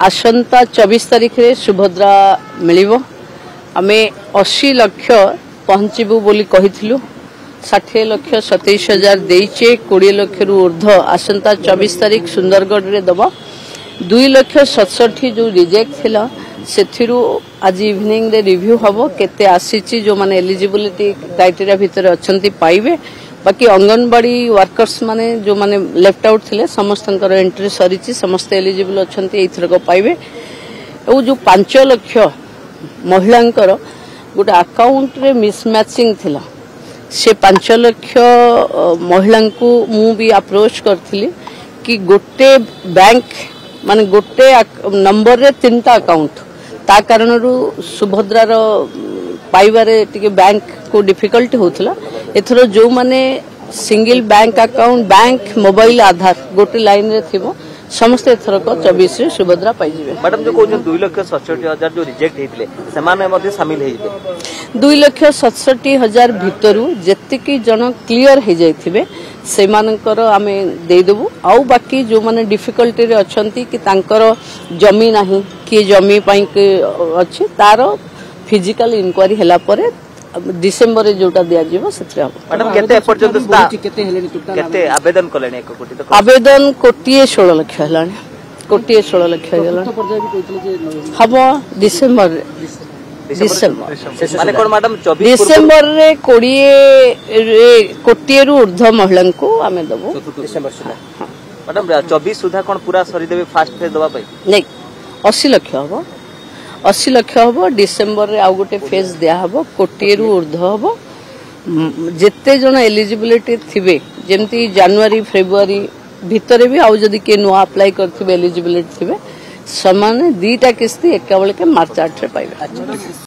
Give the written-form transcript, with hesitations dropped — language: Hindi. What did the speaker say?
आसंता 24 तारीख रे सुभद्रा मिलिबो आमे 80 लाख पहुंचबू बोली कहिथिलु 60 लाख 27,000 देइचे 20 लाख रु ऊर्ध्व आसंता 24 तारीख सुंदरगढ़ रे दबो 2,67,000 जो रिजेक्ट थिला सेथिरु आज इवनिंग रे रिव्यू हबो केते आसीची जो माने एलिजिबिलिटी क्राइटेरिया भीतर अछंती पाइबे बाकी अंगनवाड़ी वर्कर्स माने जो माने लेफ्ट आउट थिले समस्त एंट्री सरीची समस्त एलिजिबल अछंती एथर को पाइबे ओ जो 5 लाख महिलांकर गोटे अकाउंट रे मिसमैचिंग थिला से 5 लाख महिला को मु भी अप्रोच करथिली कि गोटे बैंक माने गोटे नंबर रे 3टा अकाउंट ता कारण सुभद्रार पाइबारे टिके बैंक को डिफिकल्टी होतला एथरो जो माने single bank account bank mobile Aadhaar गोटे लाइन रे थिबो समस्त एथरो को 24 रे सुभद्रा पाइ जिवे। मैडम जो कहउछन 2,67,000 जो रिजेक्ट हेतिले समान मध्ये शामिल हे जिवे 2,67,000 भितरु जत्तिकी जन क्लियर हे जाइथिबे सेमानकर आमे दे देबु आउ बाकी जो माने डिफिकल्टी रे अछंती कि तांकर जमी नाही कि जमी पई के अछि तारो फिजिकल इंक्वायरी हला परे डिसेंबर जोटा दिया जीवो सेथरे हो। मैडम केते पर्यंत केते आवेदन कलेने 1 कोटी तक आवेदन 1,16 लाख हलाने 1,16 लाख हलाने हबो डिसेंबर माने कोन मैडम 24 डिसेंबर रे 20 कोटी रु ऊर्ध्व महिला को आमे दबो डिसेंबर सुधा मैडम 24 सुधा कोन पूरा सरी देबे फास्ट फेज दबा पई नहीं 80 लाख हबो 80 लाख हबो डिसेंबर रे आ गोटे फेज दिया हबो कोटी रु ऊर्ध्व हबो जेते जण एलिजिबिलिटी थिबे जेमती जनवरी फेब्रुआरी भितरे भी आउ जदी के नो अप्लाई करथिबे एलिजिबिलिटी थिबे समान 2टा किस्ती एका बेले के मार्च 8 रे पाइबे।